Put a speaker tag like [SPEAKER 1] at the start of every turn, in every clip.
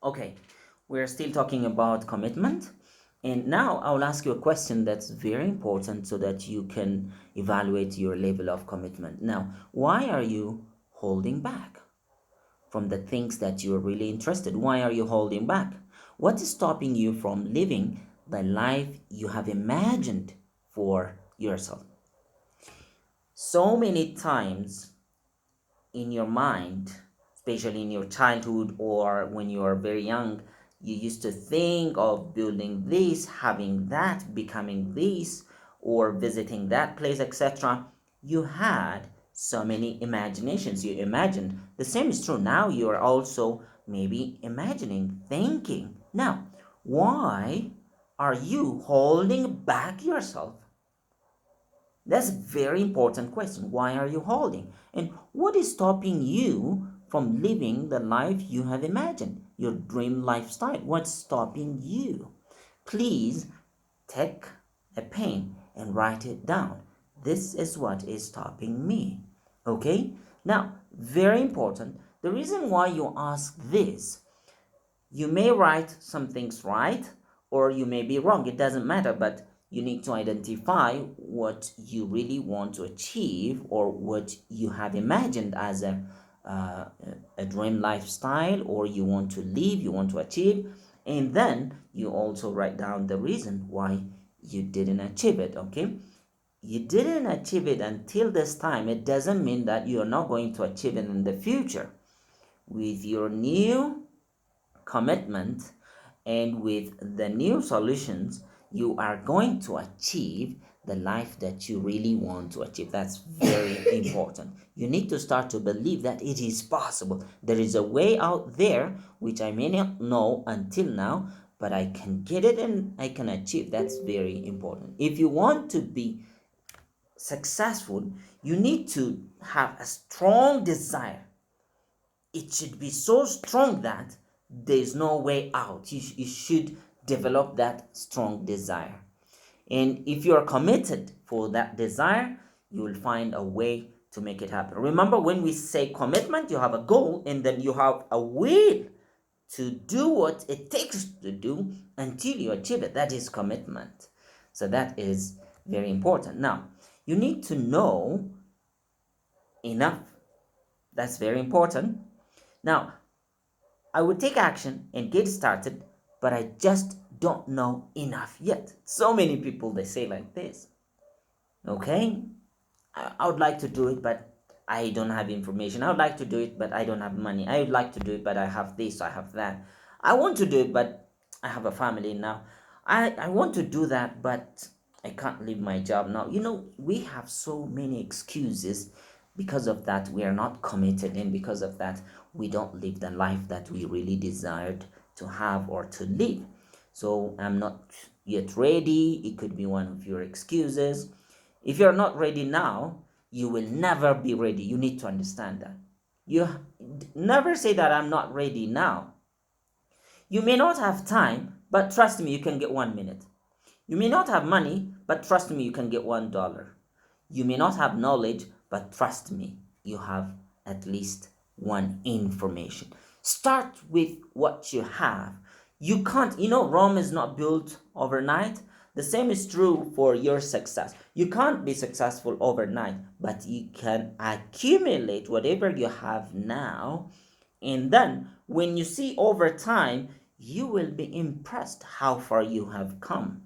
[SPEAKER 1] Okay, we're still talking about commitment. And now I'll ask you a question that's very important so that you can evaluate your level of commitment. Now, why are you holding back from the things that you're really interested? Why are you holding back? What is stopping you from living the life you have imagined for yourself? So many times in your mind, especially in your childhood or when you are very young, you used to think of building this, having that, becoming this, or visiting that place, etc. You had so many imaginations. You imagined. The same is true now. You are also maybe imagining, thinking. Now, why are you holding back yourself? That's a very important question. Why are you holding? And what is stopping you from living the life you have imagined? Your dream lifestyle. What's stopping you? Please take a pen and write it down. This is what is stopping me. Okay? Now, very important. The reason why you ask this, you may write some things right or you may be wrong. It doesn't matter, but you need to identify what you really want to achieve or what you have imagined as uh, a dream lifestyle, or you want to live, you want to achieve, and then you also write down the reason why you didn't achieve it. Okay, you didn't achieve it until this time. It doesn't mean that you're not going to achieve it in the future. With your new commitment and with the new solutions, you are going to achieve the life that you really want to achieve. That's very important. You need to start to believe that it is possible. There is a way out there which I may not know until now, but I can get it and I can achieve. That's very important. If you want to be successful, you need to have a strong desire. It should be so strong that there's no way out. You should develop that strong desire. And if you are committed for that desire, you will find a way to make it happen. Remember, when we say commitment, you have a goal and then you have a will to do what it takes to do until you achieve it. That is commitment. So that is very important. Now, you need to know enough. That's very important. Now, I would take action and get started, but I just don't know enough yet. So many people they say like this. Okay, I would like to do it, but I don't have information. I would like to do it, but I don't have money. I would like to do it, but I have this, I have that. I want to do it, but I have a family now. I want to do that, but I can't leave my job now. We have so many excuses. Because of that, we are not committed, and because of that, we don't live the life that we really desired to have or to live. So I'm not yet ready. It could be one of your excuses. If you're not ready now, you will never be ready. You need to understand that. You never say that I'm not ready now. You may not have time, but trust me, you can get 1 minute. You may not have money, but trust me, you can get $1. You may not have knowledge, but trust me, you have at least one information. Start with what you have. You can't, Rome is not built overnight. The same is true for your success. You can't be successful overnight, but you can accumulate whatever you have now. And then when you see over time, you will be impressed how far you have come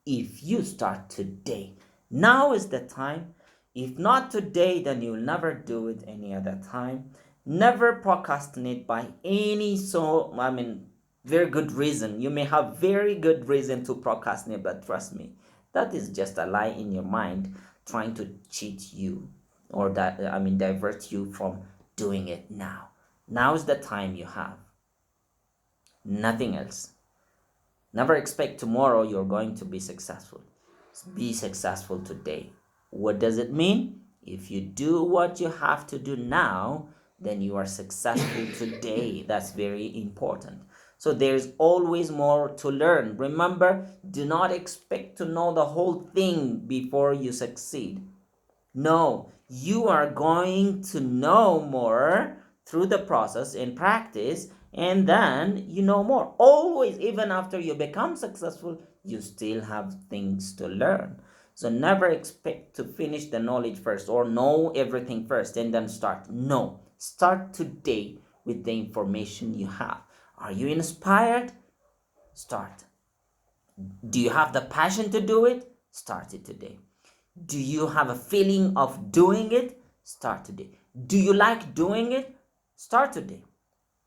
[SPEAKER 1] if you start today. Now is the time. If not today, then you'll never do it any other time. Never procrastinate by any very good reason. You may have very good reason to procrastinate, but trust me, that is just a lie in your mind trying to cheat you or divert you from doing it now. Now is the time you have. Nothing else. Never expect tomorrow you're going to be successful. Be successful today. What does it mean? If you do what you have to do now, then you are successful today. That's very important. So there's always more to learn. Remember, do not expect to know the whole thing before you succeed. No, you are going to know more through the process and practice, and then you know more. Always, even after you become successful, you still have things to learn. So never expect to finish the knowledge first or know everything first and then start. No, start today with the information you have. Are you inspired? Start. Do you have the passion to do it? Start it today. Do you have a feeling of doing it? Start today. Do you like doing it? Start today.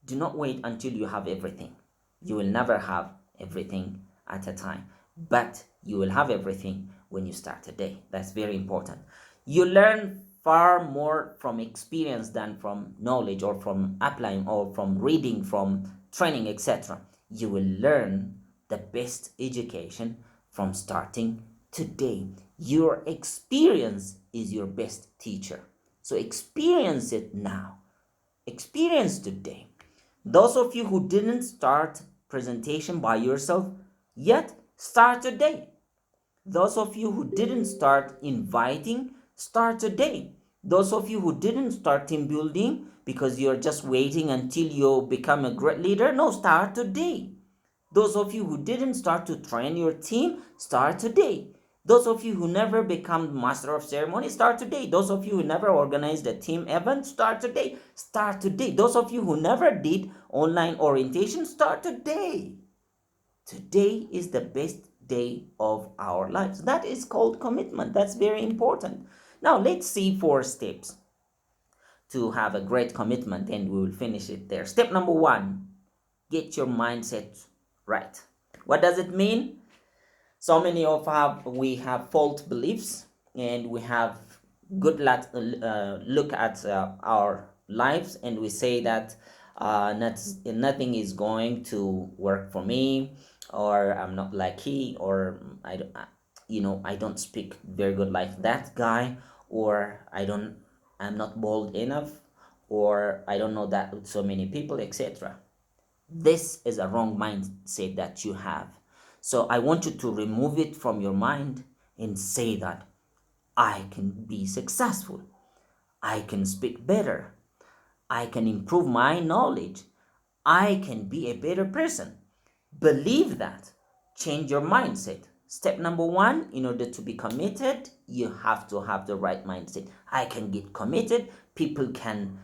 [SPEAKER 1] Do not wait until you have everything. You will never have everything at a time, but you will have everything when you start today. That's very important. You learn far more from experience than from knowledge or from applying or from reading, from training, etc. You will learn the best education from starting today. Your experience is your best teacher. So experience it now. Experience today. Those of you who didn't start presentation by yourself yet, start today. Those of you who didn't start inviting, start today. Those of you who didn't start team building because you're just waiting until you become a great leader, no, start today. Those of you who didn't start to train your team, start today. Those of you who never become master of ceremony, start today. Those of you who never organized a team event, start today. Start today. Those of you who never did online orientation, start today. Today is the best day of our lives. That is called commitment. That's very important. Now let's see 4 steps to have a great commitment, and we will finish it there. Step number 1, get your mindset right. What does it mean? So many of we have false beliefs, and we have good look at our lives, and we say that nothing is going to work for me, or I'm not lucky, or I don't speak very good like that guy, or I'm not bold enough, or I don't know that with so many people, etc. This is a wrong mindset that you have. So I want you to remove it from your mind and say that I can be successful. I can speak better. I can improve my knowledge. I can be a better person. Believe that. Change your mindset. Step number 1, in order to be committed, you have to have the right mindset. I can get committed. People can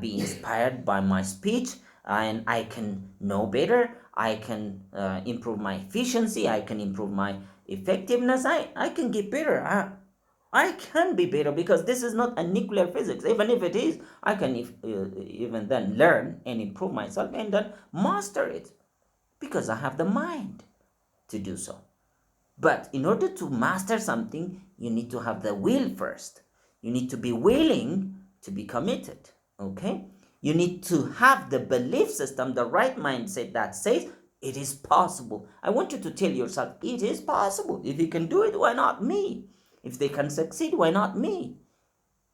[SPEAKER 1] be inspired by my speech, and I can know better. I can improve my efficiency. I can improve my effectiveness. I can get better. I can be better, because this is not a nuclear physics. Even if it is, I can even then learn and improve myself and then master it, because I have the mind to do so. But in order to master something, you need to have the will first. You need to be willing to be committed. Okay? You need to have the belief system, the right mindset that says it is possible. I want you to tell yourself, it is possible. If you can do it, why not me? If they can succeed, why not me?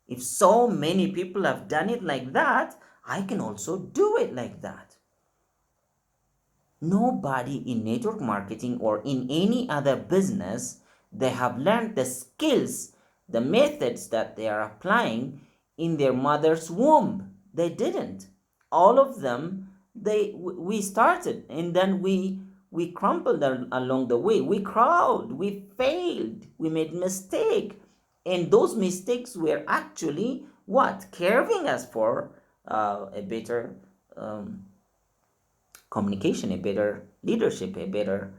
[SPEAKER 1] If so many people have done it like that, I can also do it like that. Nobody in network marketing or in any other business, they have learned the skills, the methods that they are applying in their mother's womb. They didn't. All of them, we started, and then we crumbled along the way. We crawled, we failed, we made mistake, and those mistakes were actually what? Carving us for a better communication, a better leadership, a better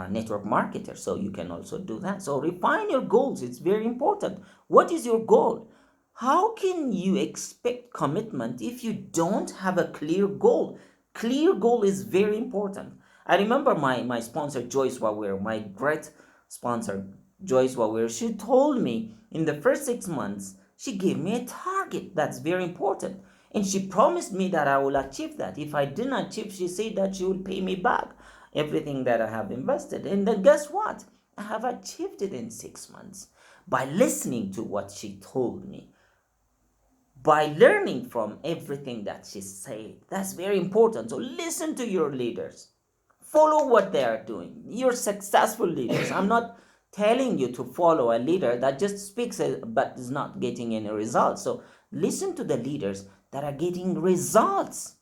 [SPEAKER 1] network marketer. So you can also do that. So refine your goals. It's very important. What is your goal? How can you expect commitment if you don't have a clear goal? Clear goal is very important. I remember my sponsor, Joyce Wawir, my great sponsor, Joyce Wawir, she told me in the first 6 months, she gave me a target. That's very important. And she promised me that I will achieve that. If I didn't achieve, she said that she will pay me back everything that I have invested. And then guess what? I have achieved it in 6 months by listening to what she told me, by learning from everything that she said. That's very important. So listen to your leaders. Follow what they are doing. You're successful leaders. I'm not telling you to follow a leader that just speaks but is not getting any results. So listen to the leaders that are getting results.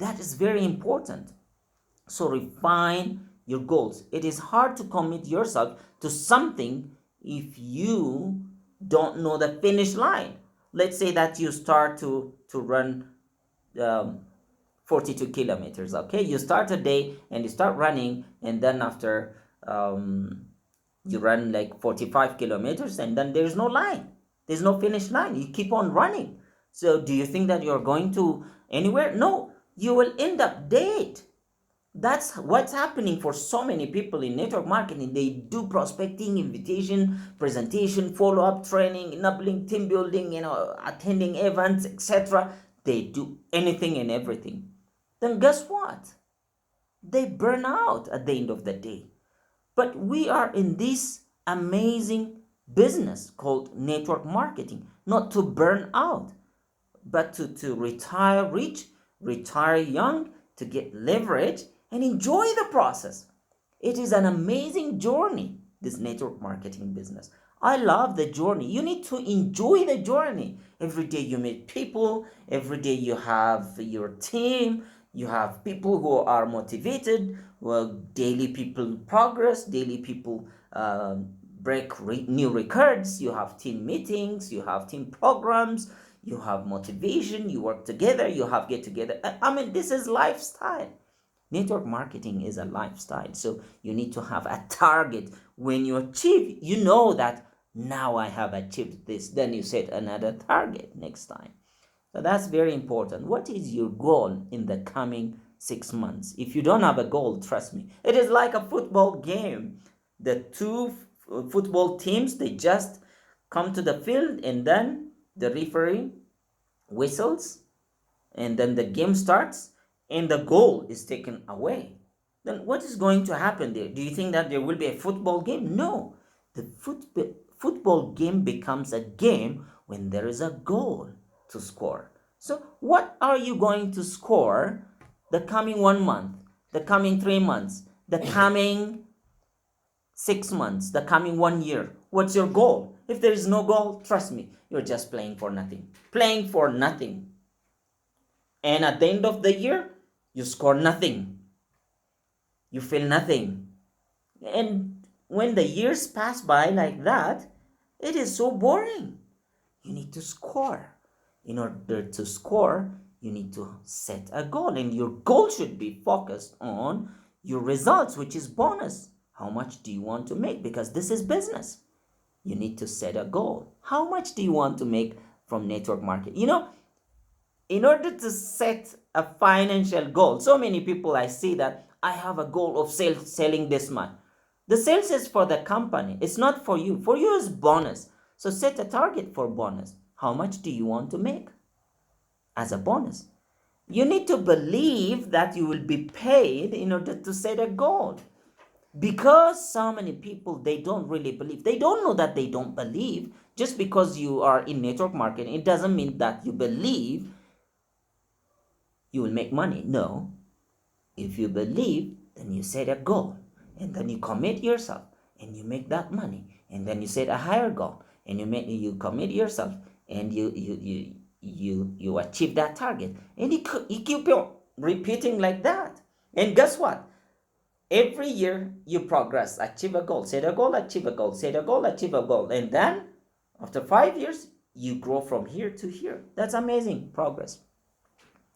[SPEAKER 1] That is very important. So refine your goals. It is hard to commit yourself to something if you don't know the finish line. Let's say that you start to run um, 42 kilometers. Okay, you start a day and you start running, and then after you run like 45 kilometers, and then there's no line, there's no finish line, you keep on running. So do you think that you're going to anywhere? No, you will end up dead. That's what's happening for so many people in network marketing. They do prospecting, invitation, presentation, follow-up training, enabling team building, attending events, etc. They do anything and everything. Then guess what? They burn out at the end of the day. But we are in this amazing business called network marketing, not to burn out, but to retire rich, retire young, to get leverage and enjoy the process. It is an amazing journey, this network marketing business. I love the journey. You need to enjoy the journey. Every day you meet people, every day you have your team, you have people who are motivated, daily people progress, daily people break new records, you have team meetings, you have team programs, you have motivation, you work together, you have get together. I mean, this is lifestyle. Network marketing is a lifestyle. So you need to have a target. When you achieve, you know that now I have achieved this. Then you set another target next time. So that's very important. What is your goal in the coming 6 months? If you don't have a goal, trust me, it is like a football game. The two football teams, they just come to the field, and then the referee whistles, and then the game starts, and the goal is taken away. Then what is going to happen there? Do you think that there will be a football game? No. The football game becomes a game when there is a goal to score. So what are you going to score the coming 1 month, the coming 3 months, the coming 6 months, the coming 1 year? What's your goal? If there is no goal, trust me, you're just playing for nothing. Playing for nothing. And at the end of the year, you score nothing. You feel nothing. And when the years pass by like that, it is so boring. You need to score. In order to score, you need to set a goal. And your goal should be focused on your results, which is bonus. How much do you want to make? Because this is business. You need to set a goal. How much do you want to make from network marketing? In order to set a financial goal, so many people I see that I have a goal of selling this much. The sales is for the company. It's not for you. For you is bonus. So set a target for bonus. How much do you want to make as a bonus? You need to believe that you will be paid in order to set a goal. Because so many people, they don't really believe. They don't know that they don't believe. Just because you are in network marketing, it doesn't mean that you believe you will make money. No. If you believe, then you set a goal, and then you commit yourself, and you make that money, and then you set a higher goal, and you commit yourself, and you achieve that target, and you keep on repeating like that. And guess what? Every year you progress, achieve a goal, set a goal, achieve a goal, set a goal, achieve a goal, and then after 5 years you grow from here to here. That's amazing progress.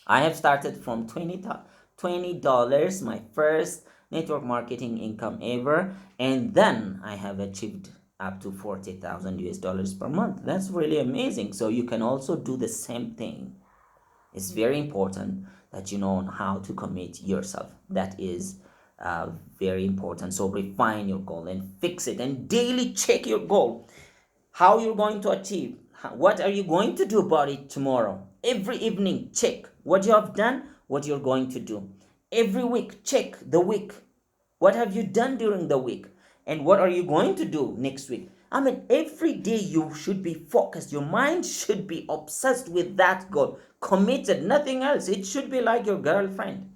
[SPEAKER 1] I have started from $20, my first network marketing income ever, and then I have achieved up to 40,000 US dollars per month. That's really amazing. So you can also do the same thing. It's very important that you know how to commit yourself. That is very important. So refine your goal and fix it, and daily check your goal. How you're going to achieve. What are you going to do about it tomorrow? Every evening, check what you have done, what you're going to do. Every week, check the week. What have you done during the week? And what are you going to do next week? I mean, every day you should be focused. Your mind should be obsessed with that goal. Committed, nothing else. It should be like your girlfriend.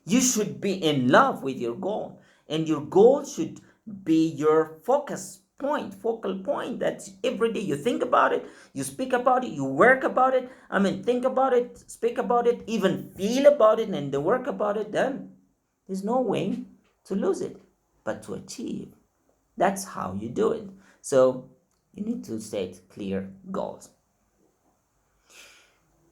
[SPEAKER 1] You should be in love with your goal. And your goal should be your focus point, focal point that every day you think about it, you speak about it, you work about it. Think about it, speak about it, even feel about it, and then work about it. Then there's no way to lose it, but to achieve. That's how you do it. So you need to set clear goals.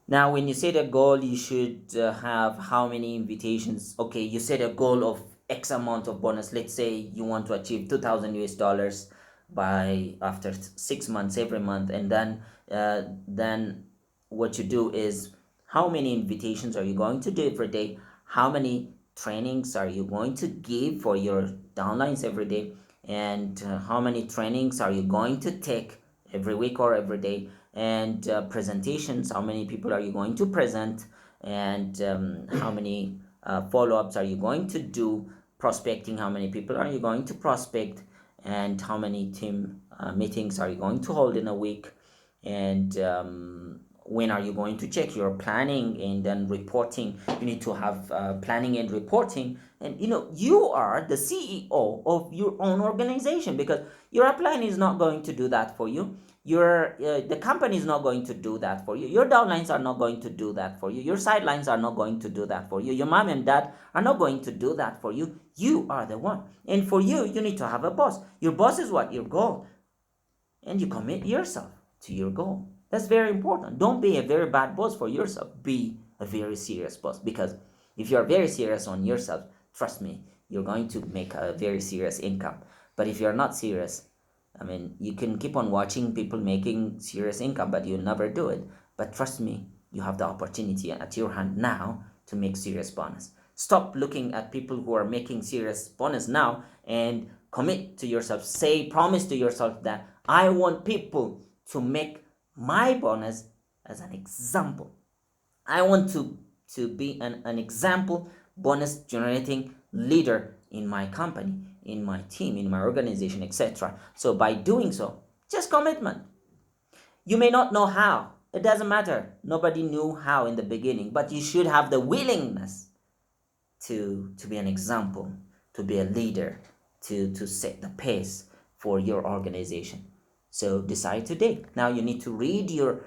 [SPEAKER 1] Now, when you set a goal, you should have how many invitations. Okay, you set a goal of X amount of bonus. Let's say you want to achieve 2,000 US dollars by after 6 months every month, and then what you do is how many invitations are you going to do every day? How many trainings are you going to give for your downlines every day? And how many trainings are you going to take every week or every day? And presentations, how many people are you going to present? And how many follow-ups are you going to do? Prospecting, how many people are you going to prospect? And how many team meetings are you going to hold in a week? And when are you going to check your planning and then reporting? You need to have planning and reporting. And you are the CEO of your own organization, because your upline is not going to do that for you. The company is not going to do that for you. Your downlines are not going to do that for you. Your sidelines are not going to do that for you. Your mom and dad are not going to do that for you. You are the one. And for you, you need to have a boss. Your boss is what? Your goal. And you commit yourself to your goal. That's very important. Don't be a very bad boss for yourself. Be a very serious boss, because if you're very serious on yourself, trust me, you're going to make a very serious income. But if you're not serious, you can keep on watching people making serious income, but you'll never do it. But trust me, you have the opportunity at your hand now to make serious bonus. Stop looking at people who are making serious bonus now and commit to yourself. Promise to yourself that I want people to make my bonus as an example. I want to be an example bonus generating leader in my company, in my team, in my organization, etc. So by doing so, just commitment. You may not know how. It doesn't matter. Nobody knew how in the beginning, but you should have the willingness to be an example, to be a leader, to set the pace for your organization. So decide today. Now you need to read your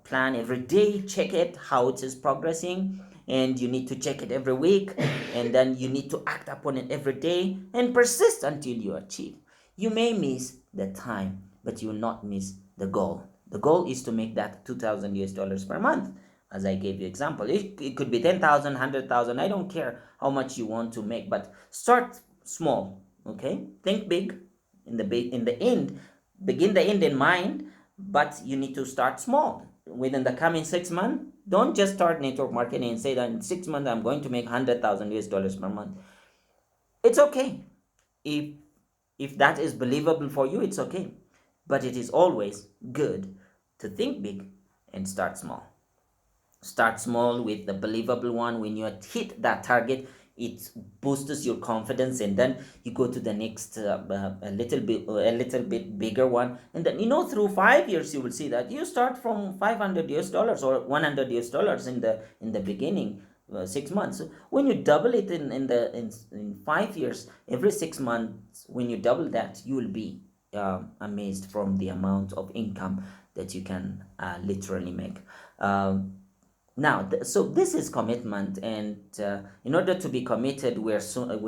[SPEAKER 1] plan every day, check it, how it is progressing, and you need to check it every week, and then you need to act upon it every day and persist until you achieve. You may miss the time, but you will not miss the goal. The goal is to make that 2,000 US dollars per month. As I gave you example, it could be 10,000, 100,000. I don't care how much you want to make, but start small. Okay, think big. In the end, begin the end in mind, but you need to start small. Within the coming 6 months, don't just start network marketing and say that in 6 months I'm going to make 100,000 US dollars per month. It's okay if that is believable for you. It's okay, but it is always good to think big and start small. Start small with the believable one. When you hit that target, it boosts your confidence, and then you go to the next a little bit bigger one, and then through 5 years you will see that you start from 500 US dollars or 100 US dollars in the beginning. 6 months. So when you double it in 5 years, every 6 months, when you double that, you will be amazed from the amount of income that you can literally make. Now, so this is commitment, and in order to be committed, we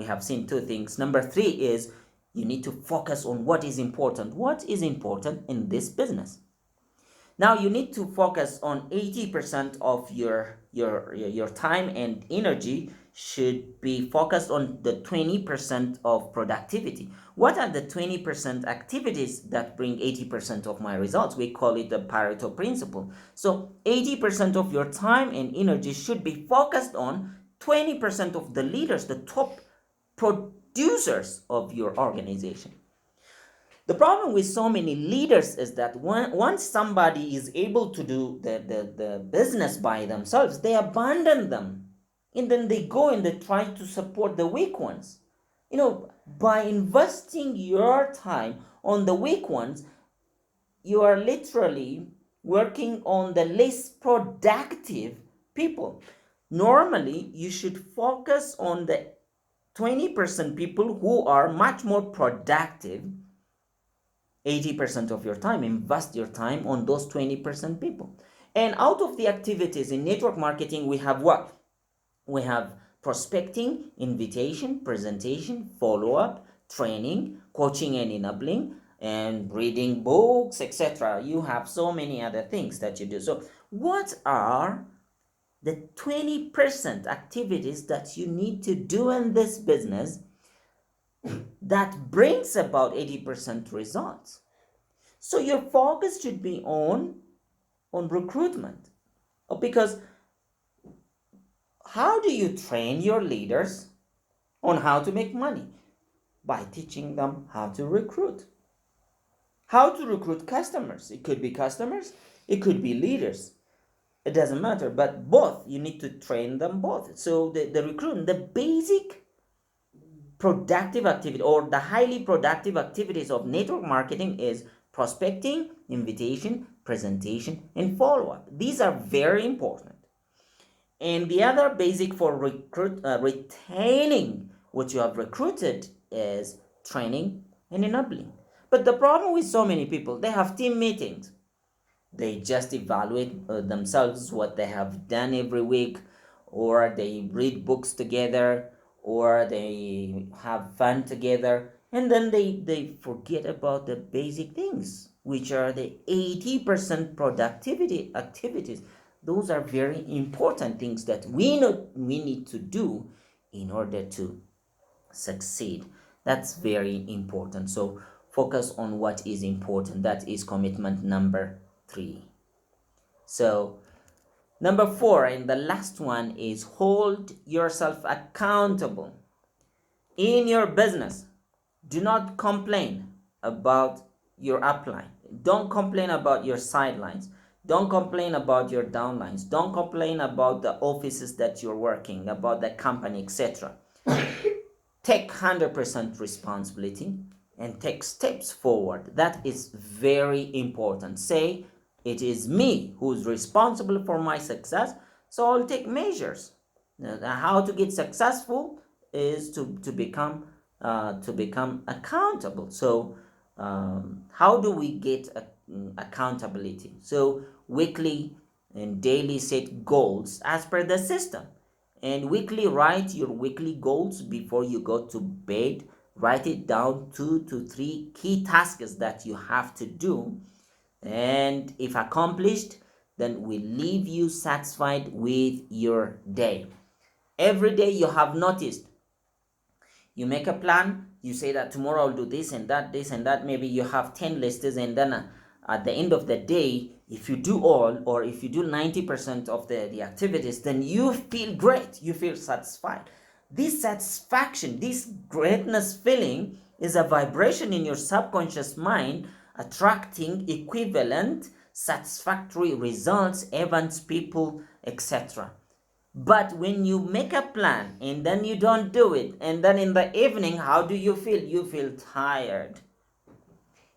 [SPEAKER 1] have seen two things. Number 3 is you need to focus on what is important. What is important in this business? Now you need to focus on 80% of your time, and energy should be focused on the 20% of productivity. What are the 20% activities that bring 80% of my results? We call it the Pareto principle. So 80% of your time and energy should be focused on 20% of the leaders, the top producers of your organization. The problem with so many leaders is that once somebody is able to do the business by themselves, they abandon them. And then they go and they try to support the weak ones. By investing your time on the weak ones, you are literally working on the less productive people. Normally, you should focus on the 20% people who are much more productive, 80% of your time. Invest your time on those 20% people. And out of the activities in network marketing, we have what? We have prospecting, invitation, presentation, follow-up, training, coaching and enabling, and reading books, etc. You have so many other things that you do. So what are the 20% activities that you need to do in this business that brings about 80% results? So your focus should be on recruitment, because how do you train your leaders on how to make money? By teaching them how to recruit. How to recruit customers. It could be customers, it could be leaders. It doesn't matter, but both, you need to train them both. So the recruitment, the basic productive activity or the highly productive activities of network marketing is prospecting, invitation, presentation, and follow-up. These are very important. And the other basic for retaining what you have recruited is training and enabling. But the problem with so many people, they have team meetings. They just evaluate themselves, what they have done every week, or they read books together, or they have fun together, and then they forget about the basic things, which are the 80% productivity activities. Those are very important things that we need to do in order to succeed. That's very important. So focus on what is important. That is commitment number 3. So number 4, and the last one, is hold yourself accountable in your business. Do not complain about your upline. Don't complain about your sidelines. Don't complain about your downlines. Don't complain about the offices that you're working, about the company, etc. Take 100% responsibility and take steps forward. That is very important. Say, it is me who's responsible for my success, so I'll take measures. How to get successful is to become accountable. So how do we get accountability? So weekly and daily set goals as per the system, and weekly write your weekly goals before you go to bed. Write it down, 2 to 3 key tasks that you have to do, and if accomplished, then will leave you satisfied with your day. Every day you have noticed, you make a plan, you say that tomorrow I'll do this and that, this and that. Maybe you have 10 lists, and then at the end of the day, if you do all, or if you do 90% of the activities, then you feel great, you feel satisfied. This satisfaction, this greatness feeling is a vibration in your subconscious mind, attracting equivalent satisfactory results, events, people, etc. But when you make a plan and then you don't do it, and then in the evening, how do you feel? You feel tired.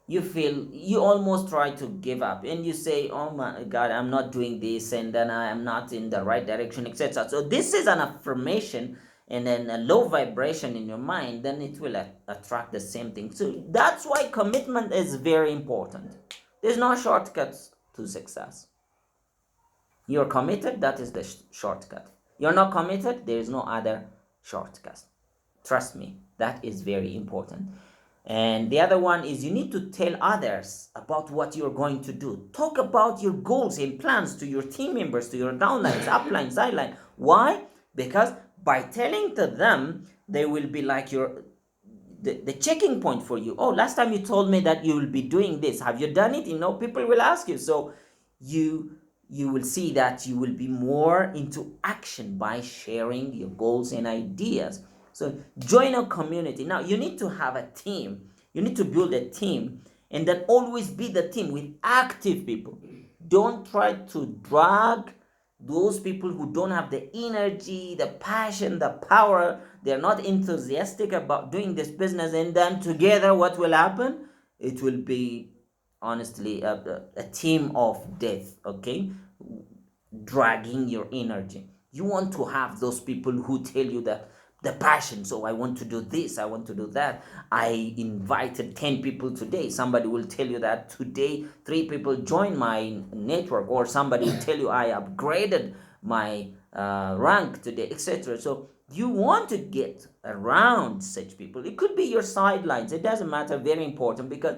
[SPEAKER 1] You almost try to give up, and you say, oh my God, I'm not doing this, and then I am not in the right direction, etc. So this is an affirmation, and then a low vibration in your mind, then it will attract the same thing. So that's why commitment is very important. There's no shortcuts to success. You're committed, that is the shortcut. You're not committed, there is no other shortcut. Trust me, that is very important. And the other one is, you need to tell others about what you're going to do. Talk about your goals and plans to your team members, to your downlines, uplines, sideline. Why? Because by telling to them, they will be like the checking point for you. Oh, last time you told me that you will be doing this. Have you done it? People will ask you. So you will see that you will be more into action by sharing your goals and ideas. So join a community. Now you need to have a team. You need to build a team, and then always be the team with active people. Don't try to drag those people who don't have the energy, the passion, the power. They're not enthusiastic about doing this business, and then together what will happen? It will be honestly a team of death, okay? Dragging your energy. You want to have those people who tell you that, the passion. So I want to do this, I want to do that. I invited 10 people today. Somebody will tell you that today 3 people join my network, or somebody will tell you I upgraded my rank today, etc. So you want to get around such people. It could be your sidelines, it doesn't matter, very important, because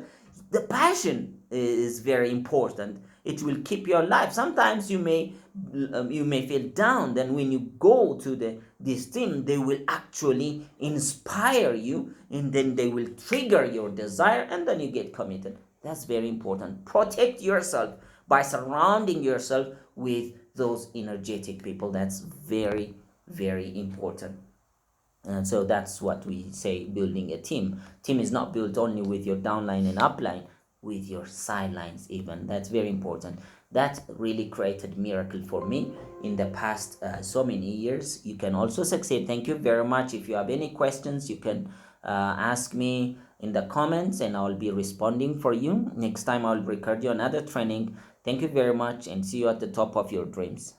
[SPEAKER 1] the passion is very important. It will keep you alive. Sometimes you may feel down, then when you go to this team, they will actually inspire you, and then they will trigger your desire, and then you get committed. That's very important. Protect yourself by surrounding yourself with those energetic people. That's very, very important. And so that's what we say, building a team. Team is not built only with your downline and upline, with your sidelines even. That's very important. That really created miracle for me in the past so many years. You can also succeed. Thank you very much. If you have any questions, you can ask me in the comments, and I'll be responding for you. Next time I'll record you another training. Thank you very much, and see you at the top of your dreams.